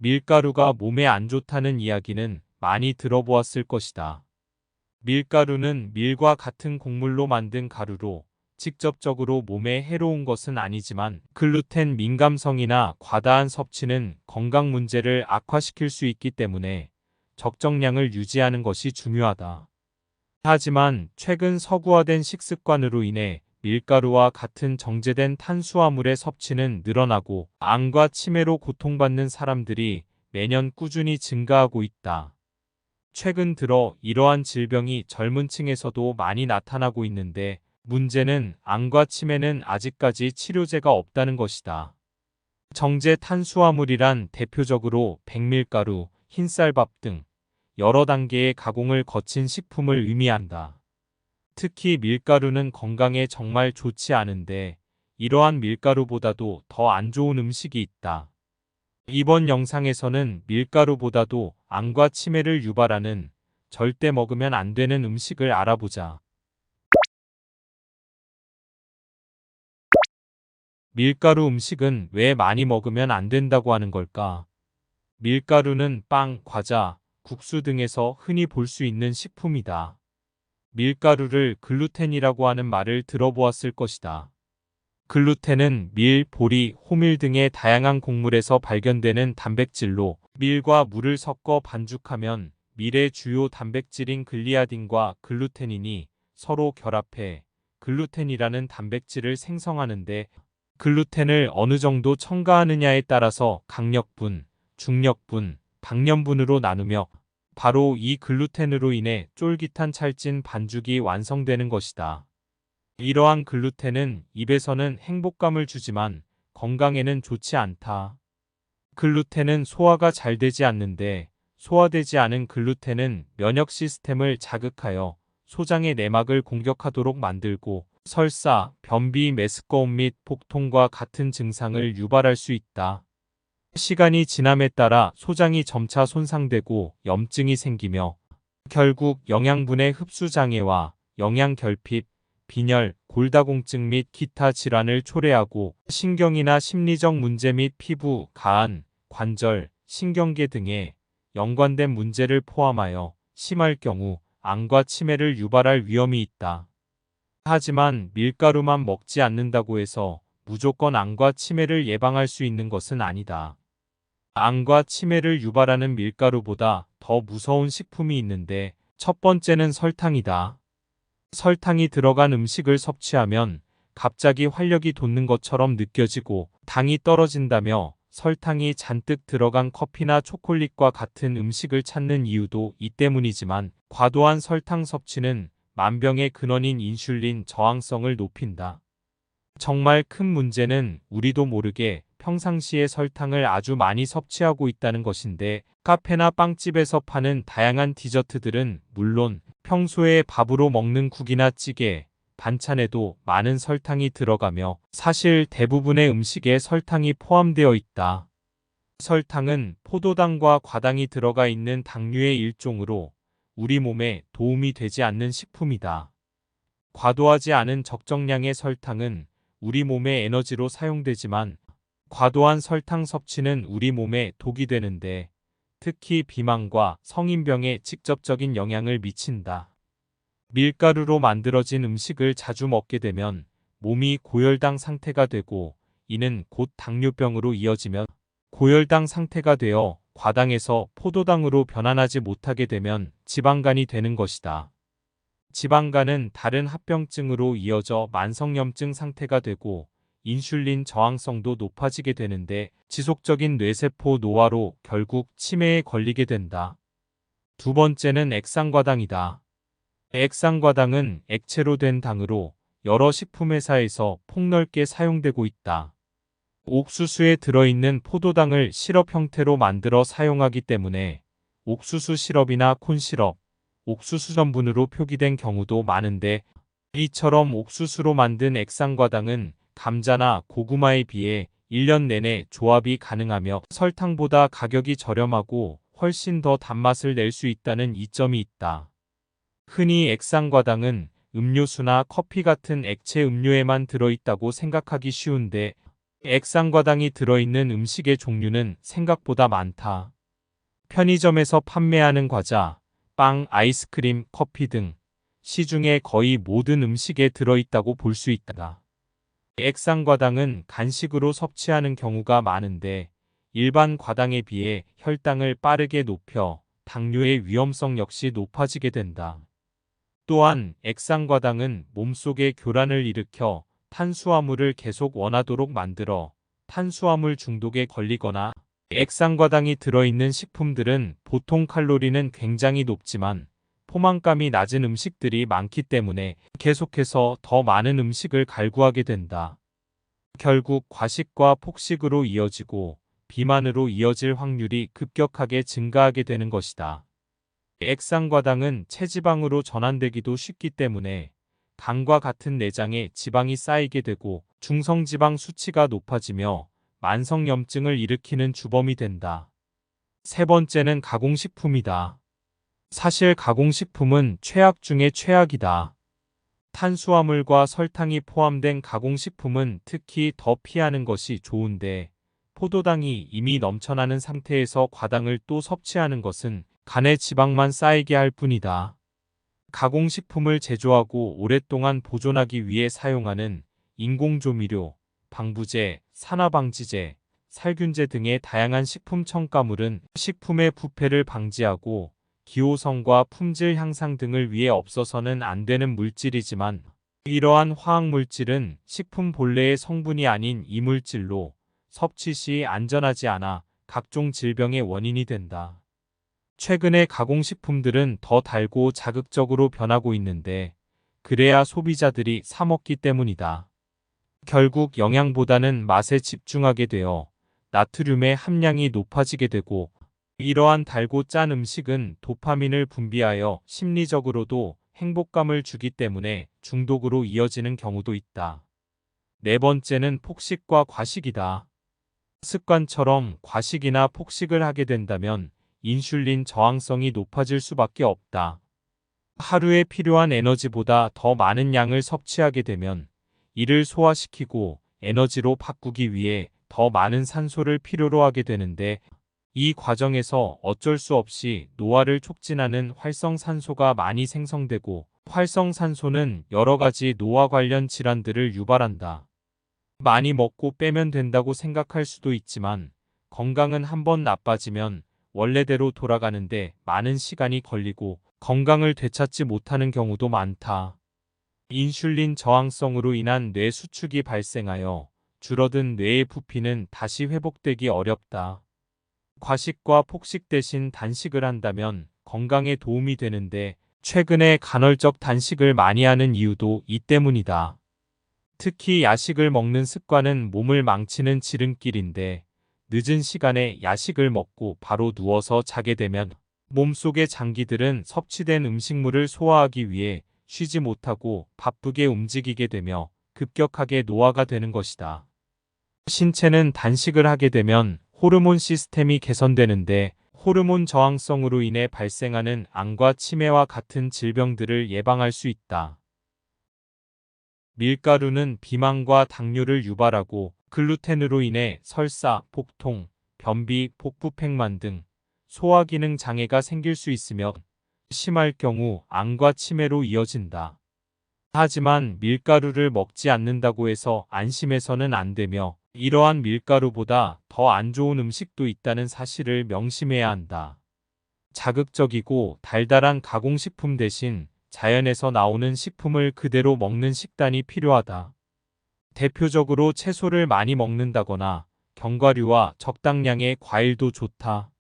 밀가루가 몸에 안 좋다는 이야기는 많이 들어보았을 것이다. 밀가루는 밀과 같은 곡물로 만든 가루로 직접적으로 몸에 해로운 것은 아니지만 글루텐 민감성이나 과다한 섭취는 건강 문제를 악화시킬 수 있기 때문에 적정량을 유지하는 것이 중요하다. 하지만 최근 서구화된 식습관으로 인해 밀가루와 같은 정제된 탄수화물의 섭취는 늘어나고 암과 치매로 고통받는 사람들이 매년 꾸준히 증가하고 있다. 최근 들어 이러한 질병이 젊은 층에서도 많이 나타나고 있는데 문제는 암과 치매는 아직까지 치료제가 없다는 것이다. 정제 탄수화물이란 대표적으로 백밀가루, 흰쌀밥 등 여러 단계의 가공을 거친 식품을 의미한다. 특히 밀가루는 건강에 정말 좋지 않은데 이러한 밀가루보다도 더 안 좋은 음식이 있다. 이번 영상에서는 밀가루보다도 암과 치매를 유발하는 절대 먹으면 안 되는 음식을 알아보자. 밀가루 음식은 왜 많이 먹으면 안 된다고 하는 걸까? 밀가루는 빵, 과자, 국수 등에서 흔히 볼 수 있는 식품이다. 밀가루를 글루텐이라고 하는 말을 들어보았을 것이다. 글루텐은 밀, 보리, 호밀 등의 다양한 곡물에서 발견되는 단백질로 밀과 물을 섞어 반죽하면 밀의 주요 단백질인 글리아딘과 글루테닌이 서로 결합해 글루텐이라는 단백질을 생성하는데 글루텐을 어느 정도 첨가하느냐에 따라서 강력분, 중력분, 박염분으로 나누며 바로 이 글루텐으로 인해 쫄깃한 찰진 반죽이 완성되는 것이다. 이러한 글루텐은 입에서는 행복감을 주지만 건강에는 좋지 않다. 글루텐은 소화가 잘 되지 않는데 소화되지 않은 글루텐은 면역 시스템을 자극하여 소장의 내막을 공격하도록 만들고 설사, 변비, 메스꺼움 및 복통과 같은 증상을 유발할 수 있다. 시간이 지남에 따라 소장이 점차 손상되고 염증이 생기며 결국 영양분의 흡수 장애와 영양 결핍, 빈혈, 골다공증 및 기타 질환을 초래하고 신경이나 심리적 문제 및 피부, 간, 관절, 신경계 등에 연관된 문제를 포함하여 심할 경우 암과 치매를 유발할 위험이 있다. 하지만 밀가루만 먹지 않는다고 해서 무조건 암과 치매를 예방할 수 있는 것은 아니다. 암과 치매를 유발하는 밀가루보다 더 무서운 식품이 있는데 첫 번째는 설탕이다. 설탕이 들어간 음식을 섭취하면 갑자기 활력이 돋는 것처럼 느껴지고 당이 떨어진다며 설탕이 잔뜩 들어간 커피나 초콜릿과 같은 음식을 찾는 이유도 이 때문이지만 과도한 설탕 섭취는 만병의 근원인 인슐린 저항성을 높인다. 정말 큰 문제는 우리도 모르게 평상시에 설탕을 아주 많이 섭취하고 있다는 것인데 카페나 빵집에서 파는 다양한 디저트들은 물론 평소에 밥으로 먹는 국이나 찌개, 반찬에도 많은 설탕이 들어가며 사실 대부분의 음식에 설탕이 포함되어 있다. 설탕은 포도당과 과당이 들어가 있는 당류의 일종으로 우리 몸에 도움이 되지 않는 식품이다. 과도하지 않은 적정량의 설탕은 우리 몸의 에너지로 사용되지만 과도한 설탕 섭취는 우리 몸에 독이 되는데 특히 비만과 성인병에 직접적인 영향을 미친다. 밀가루로 만들어진 음식을 자주 먹게 되면 몸이 고혈당 상태가 되고 이는 곧 당뇨병으로 이어지며 고혈당 상태가 되어 과당에서 포도당으로 변환하지 못하게 되면 지방간이 되는 것이다. 지방간은 다른 합병증으로 이어져 만성염증 상태가 되고 인슐린 저항성도 높아지게 되는데 지속적인 뇌세포 노화로 결국 치매에 걸리게 된다. 두 번째는 액상과당이다. 액상과당은 액체로 된 당으로 여러 식품회사에서 폭넓게 사용되고 있다. 옥수수에 들어있는 포도당을 시럽 형태로 만들어 사용하기 때문에 옥수수 시럽이나 콘시럽, 옥수수 전분으로 표기된 경우도 많은데 이처럼 옥수수로 만든 액상과당은 감자나 고구마에 비해 1년 내내 조합이 가능하며 설탕보다 가격이 저렴하고 훨씬 더 단맛을 낼 수 있다는 이점이 있다. 흔히 액상과당은 음료수나 커피 같은 액체 음료에만 들어있다고 생각하기 쉬운데 액상과당이 들어있는 음식의 종류는 생각보다 많다. 편의점에서 판매하는 과자, 빵, 아이스크림, 커피 등 시중에 거의 모든 음식에 들어있다고 볼 수 있다. 액상과당은 간식으로 섭취하는 경우가 많은데 일반 과당에 비해 혈당을 빠르게 높여 당뇨의 위험성 역시 높아지게 된다. 또한 액상과당은 몸속에 교란을 일으켜 탄수화물을 계속 원하도록 만들어 탄수화물 중독에 걸리거나 액상과당이 들어있는 식품들은 보통 칼로리는 굉장히 높지만 포만감이 낮은 음식들이 많기 때문에 계속해서 더 많은 음식을 갈구하게 된다. 결국 과식과 폭식으로 이어지고 비만으로 이어질 확률이 급격하게 증가하게 되는 것이다. 액상과당은 체지방으로 전환되기도 쉽기 때문에 간과 같은 내장에 지방이 쌓이게 되고 중성지방 수치가 높아지며 만성염증을 일으키는 주범이 된다. 세 번째는 가공식품이다. 사실 가공식품은 최악 중의 최악이다. 탄수화물과 설탕이 포함된 가공식품은 특히 더 피하는 것이 좋은데 포도당이 이미 넘쳐나는 상태에서 과당을 또 섭취하는 것은 간에 지방만 쌓이게 할 뿐이다. 가공식품을 제조하고 오랫동안 보존하기 위해 사용하는 인공조미료, 방부제, 산화방지제, 살균제 등의 다양한 식품 첨가물은 식품의 부패를 방지하고 기호성과 품질 향상 등을 위해 없어서는 안 되는 물질이지만 이러한 화학물질은 식품 본래의 성분이 아닌 이물질로 섭취 시 안전하지 않아 각종 질병의 원인이 된다. 최근에 가공식품들은 더 달고 자극적으로 변하고 있는데 그래야 소비자들이 사 먹기 때문이다. 결국 영양보다는 맛에 집중하게 되어 나트륨의 함량이 높아지게 되고 이러한 달고 짠 음식은 도파민을 분비하여 심리적으로도 행복감을 주기 때문에 중독으로 이어지는 경우도 있다. 네 번째는 폭식과 과식이다. 습관처럼 과식이나 폭식을 하게 된다면 인슐린 저항성이 높아질 수밖에 없다. 하루에 필요한 에너지보다 더 많은 양을 섭취하게 되면 이를 소화시키고 에너지로 바꾸기 위해 더 많은 산소를 필요로 하게 되는데 이 과정에서 어쩔 수 없이 노화를 촉진하는 활성산소가 많이 생성되고 활성산소는 여러 가지 노화 관련 질환들을 유발한다. 많이 먹고 빼면 된다고 생각할 수도 있지만 건강은 한번 나빠지면 원래대로 돌아가는데 많은 시간이 걸리고 건강을 되찾지 못하는 경우도 많다. 인슐린 저항성으로 인한 뇌 수축이 발생하여 줄어든 뇌의 부피는 다시 회복되기 어렵다. 과식과 폭식 대신 단식을 한다면 건강에 도움이 되는데 최근에 간헐적 단식을 많이 하는 이유도 이 때문이다. 특히 야식을 먹는 습관은 몸을 망치는 지름길인데 늦은 시간에 야식을 먹고 바로 누워서 자게 되면 몸속의 장기들은 섭취된 음식물을 소화하기 위해 쉬지 못하고 바쁘게 움직이게 되며 급격하게 노화가 되는 것이다. 신체는 단식을 하게 되면 호르몬 시스템이 개선되는데 호르몬 저항성으로 인해 발생하는 암과 치매와 같은 질병들을 예방할 수 있다. 밀가루는 비만과 당뇨를 유발하고 글루텐으로 인해 설사, 복통, 변비, 복부팽만 등 소화기능 장애가 생길 수 있으며 심할 경우 암과 치매로 이어진다. 하지만 밀가루를 먹지 않는다고 해서 안심해서는 안 되며 이러한 밀가루보다 더 안 좋은 음식도 있다는 사실을 명심해야 한다. 자극적이고 달달한 가공식품 대신 자연에서 나오는 식품을 그대로 먹는 식단이 필요하다. 대표적으로 채소를 많이 먹는다거나 견과류와 적당량의 과일도 좋다.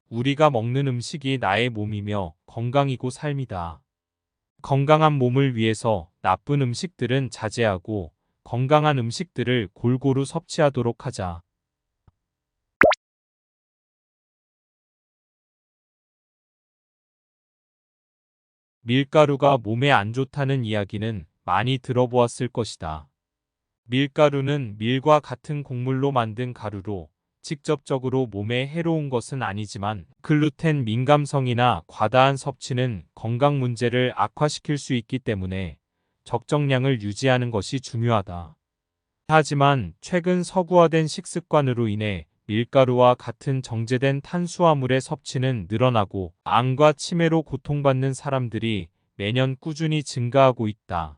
우리가 먹는 음식이 나의 몸이며 건강이고 삶이다. 건강한 몸을 위해서 나쁜 음식들은 자제하고 건강한 음식들을 골고루 섭취하도록 하자. 밀가루가 몸에 안 좋다는 이야기는 많이 들어보았을 것이다. 밀가루는 밀과 같은 곡물로 만든 가루로 직접적으로 몸에 해로운 것은 아니지만 글루텐 민감성이나 과다한 섭취는 건강 문제를 악화시킬 수 있기 때문에 적정량을 유지하는 것이 중요하다. 하지만 최근 서구화된 식습관으로 인해 밀가루와 같은 정제된 탄수화물의 섭취는 늘어나고 암과 치매로 고통받는 사람들이 매년 꾸준히 증가하고 있다.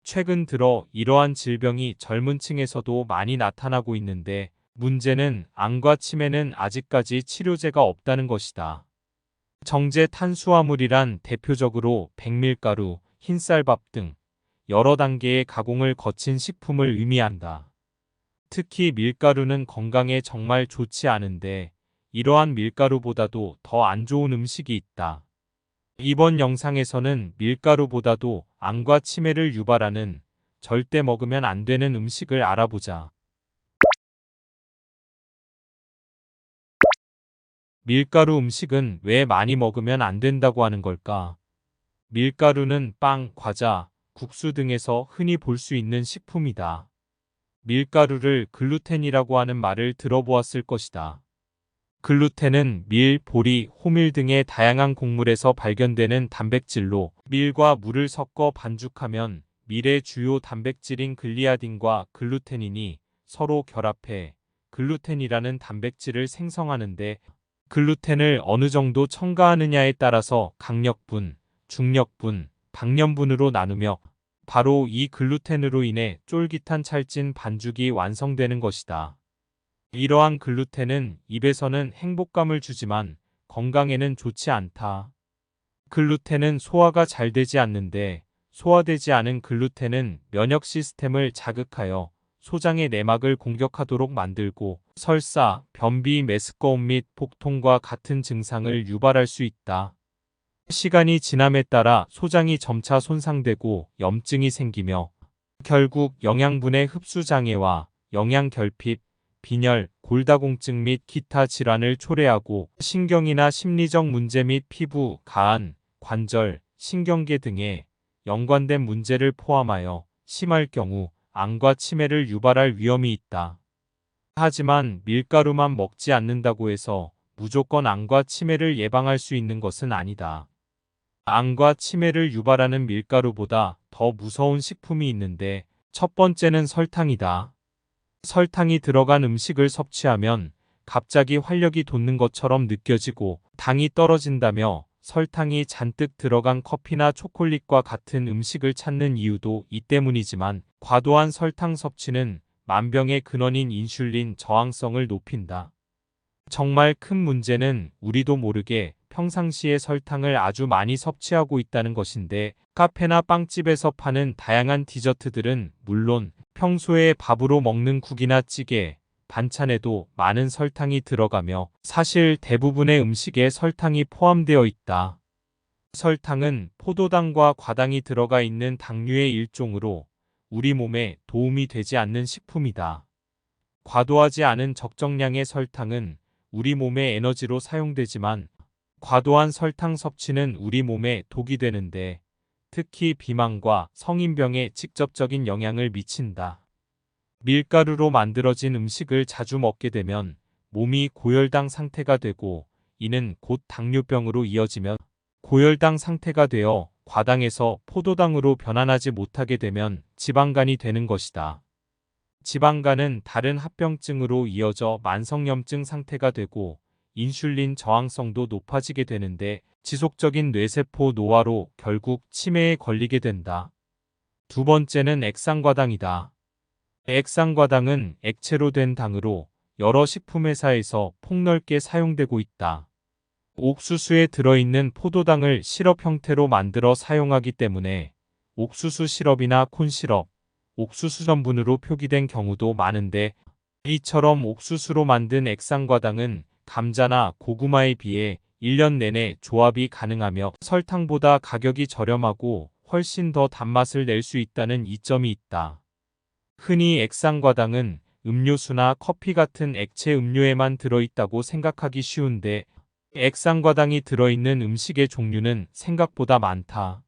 최근 들어 이러한 질병이 젊은 층에서도 많이 나타나고 있는데 문제는 암과 치매는 아직까지 치료제가 없다는 것이다. 정제 탄수화물이란 대표적으로 백밀가루, 흰쌀밥 등 여러 단계의 가공을 거친 식품을 의미한다. 특히 밀가루는 건강에 정말 좋지 않은데 이러한 밀가루보다도 더 안 좋은 음식이 있다. 이번 영상에서는 밀가루보다도 암과 치매를 유발하는 절대 먹으면 안 되는 음식을 알아보자. 밀가루 음식은 왜 많이 먹으면 안 된다고 하는 걸까? 밀가루는 빵, 과자, 국수 등에서 흔히 볼 수 있는 식품이다. 밀가루를 글루텐이라고 하는 말을 들어보았을 것이다. 글루텐은 밀, 보리, 호밀 등의 다양한 곡물에서 발견되는 단백질로 밀과 물을 섞어 반죽하면 밀의 주요 단백질인 글리아딘과 글루테닌이 서로 결합해 글루텐이라는 단백질을 생성하는데 글루텐을 어느 정도 첨가하느냐에 따라서 강력분, 중력분, 박염분으로 나누며 바로 이 글루텐으로 인해 쫄깃한 찰진 반죽이 완성되는 것이다. 이러한 글루텐은 입에서는 행복감을 주지만 건강에는 좋지 않다. 글루텐은 소화가 잘 되지 않는데 소화되지 않은 글루텐은 면역 시스템을 자극하여 소장의 내막을 공격하도록 만들고 설사, 변비, 메스꺼움 및 복통과 같은 증상을 유발할 수 있다. 시간이 지남에 따라 소장이 점차 손상되고 염증이 생기며 결국 영양분의 흡수 장애와 영양 결핍, 빈혈, 골다공증 및 기타 질환을 초래하고 신경이나 심리적 문제 및 피부, 간, 관절, 신경계 등에 연관된 문제를 포함하여 심할 경우 암과 치매를 유발할 위험이 있다. 하지만 밀가루만 먹지 않는다고 해서 무조건 암과 치매를 예방할 수 있는 것은 아니다. 암과 치매를 유발하는 밀가루보다 더 무서운 식품이 있는데 첫 번째는 설탕이다. 설탕이 들어간 음식을 섭취하면 갑자기 활력이 돋는 것처럼 느껴지고 당이 떨어진다며 설탕이 잔뜩 들어간 커피나 초콜릿과 같은 음식을 찾는 이유도 이 때문이지만 과도한 설탕 섭취는 만병의 근원인 인슐린 저항성을 높인다. 정말 큰 문제는 우리도 모르게 평상시에 설탕을 아주 많이 섭취하고 있다는 것인데 카페나 빵집에서 파는 다양한 디저트들은 물론 평소에 밥으로 먹는 국이나 찌개, 반찬에도 많은 설탕이 들어가며 사실 대부분의 음식에 설탕이 포함되어 있다. 설탕은 포도당과 과당이 들어가 있는 당류의 일종으로 우리 몸에 도움이 되지 않는 식품이다. 과도하지 않은 적정량의 설탕은 우리 몸의 에너지로 사용되지만 과도한 설탕 섭취는 우리 몸에 독이 되는데 특히 비만과 성인병에 직접적인 영향을 미친다. 밀가루로 만들어진 음식을 자주 먹게 되면 몸이 고혈당 상태가 되고 이는 곧 당뇨병으로 이어지며 고혈당 상태가 되어 과당에서 포도당으로 변환하지 못하게 되면 지방간이 되는 것이다. 지방간은 다른 합병증으로 이어져 만성염증 상태가 되고 인슐린 저항성도 높아지게 되는데 지속적인 뇌세포 노화로 결국 치매에 걸리게 된다. 두 번째는 액상과당이다. 액상과당은 액체로 된 당으로 여러 식품회사에서 폭넓게 사용되고 있다. 옥수수에 들어있는 포도당을 시럽 형태로 만들어 사용하기 때문에 옥수수 시럽이나 콘시럽, 옥수수 전분으로 표기된 경우도 많은데 이처럼 옥수수로 만든 액상과당은 감자나 고구마에 비해 1년 내내 조합이 가능하며 설탕보다 가격이 저렴하고 훨씬 더 단맛을 낼 수 있다는 이점이 있다. 흔히 액상과당은 음료수나 커피 같은 액체 음료에만 들어있다고 생각하기 쉬운데 액상과당이 들어있는 음식의 종류는 생각보다 많다.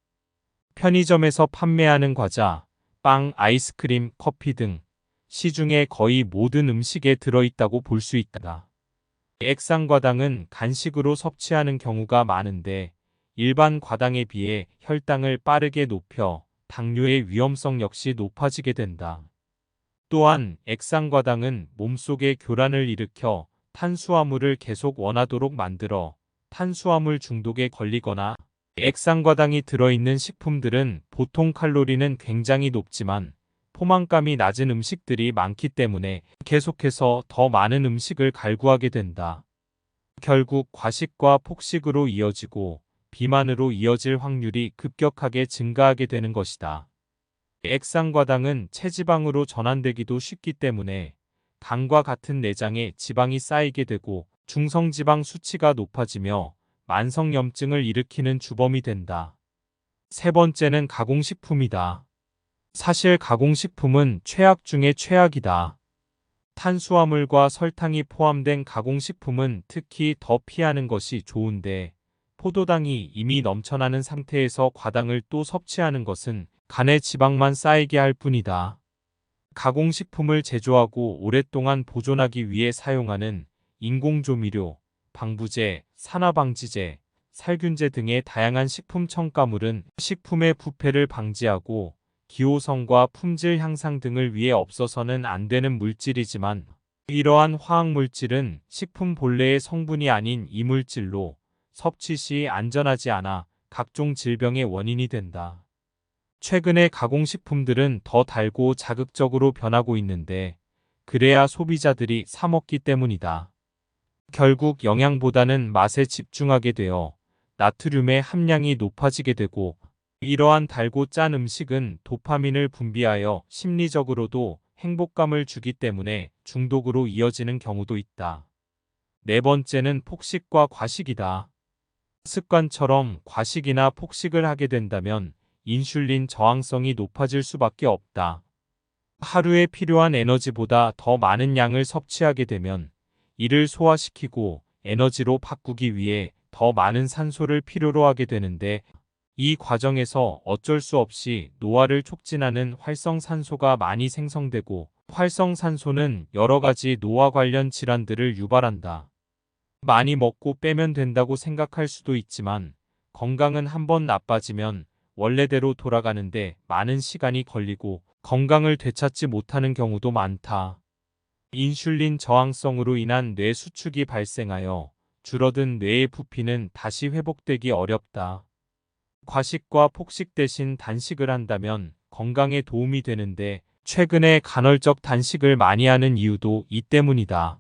편의점에서 판매하는 과자, 빵, 아이스크림, 커피 등 시중의 거의 모든 음식에 들어있다고 볼 수 있다. 액상과당은 간식으로 섭취하는 경우가 많은데 일반 과당에 비해 혈당을 빠르게 높여 당뇨의 위험성 역시 높아지게 된다. 또한 액상과당은 몸속에 교란을 일으켜 탄수화물을 계속 원하도록 만들어 탄수화물 중독에 걸리거나, 액상과당이 들어있는 식품들은 보통 칼로리는 굉장히 높지만 포만감이 낮은 음식들이 많기 때문에 계속해서 더 많은 음식을 갈구하게 된다. 결국 과식과 폭식으로 이어지고 비만으로 이어질 확률이 급격하게 증가하게 되는 것이다. 액상과당은 체지방으로 전환되기도 쉽기 때문에 간과 같은 내장에 지방이 쌓이게 되고 중성지방 수치가 높아지며 만성염증을 일으키는 주범이 된다. 세 번째는 가공식품이다. 사실 가공식품은 최악 중에 최악이다. 탄수화물과 설탕이 포함된 가공식품은 특히 더 피하는 것이 좋은데, 포도당이 이미 넘쳐나는 상태에서 과당을 또 섭취하는 것은 간에 지방만 쌓이게 할 뿐이다. 가공식품을 제조하고 오랫동안 보존하기 위해 사용하는 인공조미료, 방부제, 산화방지제, 살균제 등의 다양한 식품 첨가물은 식품의 부패를 방지하고 기호성과 품질 향상 등을 위해 없어서는 안 되는 물질이지만, 이러한 화학물질은 식품 본래의 성분이 아닌 이물질로 섭취 시 안전하지 않아 각종 질병의 원인이 된다. 최근에 가공식품들은 더 달고 자극적으로 변하고 있는데, 그래야 소비자들이 사 먹기 때문이다. 결국 영양보다는 맛에 집중하게 되어 나트륨의 함량이 높아지게 되고, 이러한 달고 짠 음식은 도파민을 분비하여 심리적으로도 행복감을 주기 때문에 중독으로 이어지는 경우도 있다. 네 번째는 폭식과 과식이다. 습관처럼 과식이나 폭식을 하게 된다면 인슐린 저항성이 높아질 수밖에 없다. 하루에 필요한 에너지보다 더 많은 양을 섭취하게 되면 이를 소화시키고 에너지로 바꾸기 위해 더 많은 산소를 필요로 하게 되는데, 이 과정에서 어쩔 수 없이 노화를 촉진하는 활성산소가 많이 생성되고, 활성산소는 여러 가지 노화 관련 질환들을 유발한다. 많이 먹고 빼면 된다고 생각할 수도 있지만, 건강은 한번 나빠지면 원래대로 돌아가는데 많은 시간이 걸리고 건강을 되찾지 못하는 경우도 많다. 인슐린 저항성으로 인한 뇌 수축이 발생하여 줄어든 뇌의 부피는 다시 회복되기 어렵다. 과식과 폭식 대신 단식을 한다면 건강에 도움이 되는데, 최근에 간헐적 단식을 많이 하는 이유도 이 때문이다.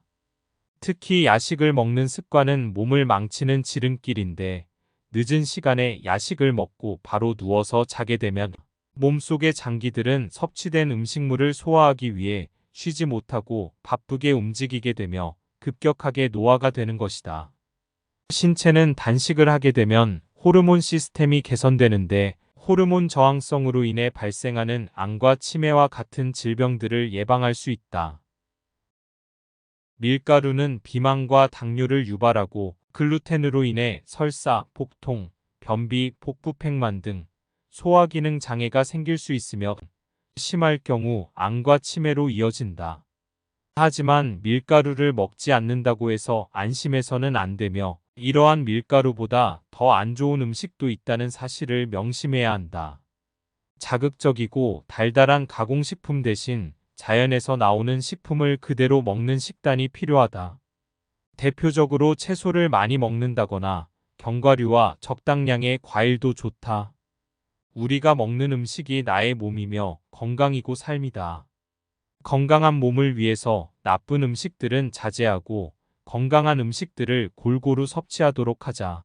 특히 야식을 먹는 습관은 몸을 망치는 지름길인데, 늦은 시간에 야식을 먹고 바로 누워서 자게 되면 몸속의 장기들은 섭취된 음식물을 소화하기 위해 쉬지 못하고 바쁘게 움직이게 되며 급격하게 노화가 되는 것이다. 신체는 단식을 하게 되면 호르몬 시스템이 개선되는데, 호르몬 저항성으로 인해 발생하는 암과 치매와 같은 질병들을 예방할 수 있다. 밀가루는 비만과 당뇨를 유발하고 글루텐으로 인해 설사, 복통, 변비, 복부팽만 등 소화기능 장애가 생길 수 있으며 심할 경우 암과 치매로 이어진다. 하지만 밀가루를 먹지 않는다고 해서 안심해서는 안 되며, 이러한 밀가루보다 더 안 좋은 음식도 있다는 사실을 명심해야 한다. 자극적이고 달달한 가공식품 대신 자연에서 나오는 식품을 그대로 먹는 식단이 필요하다. 대표적으로 채소를 많이 먹는다거나 견과류와 적당량의 과일도 좋다. 우리가 먹는 음식이 나의 몸이며 건강이고 삶이다. 건강한 몸을 위해서 나쁜 음식들은 자제하고 건강한 음식들을 골고루 섭취하도록 하자.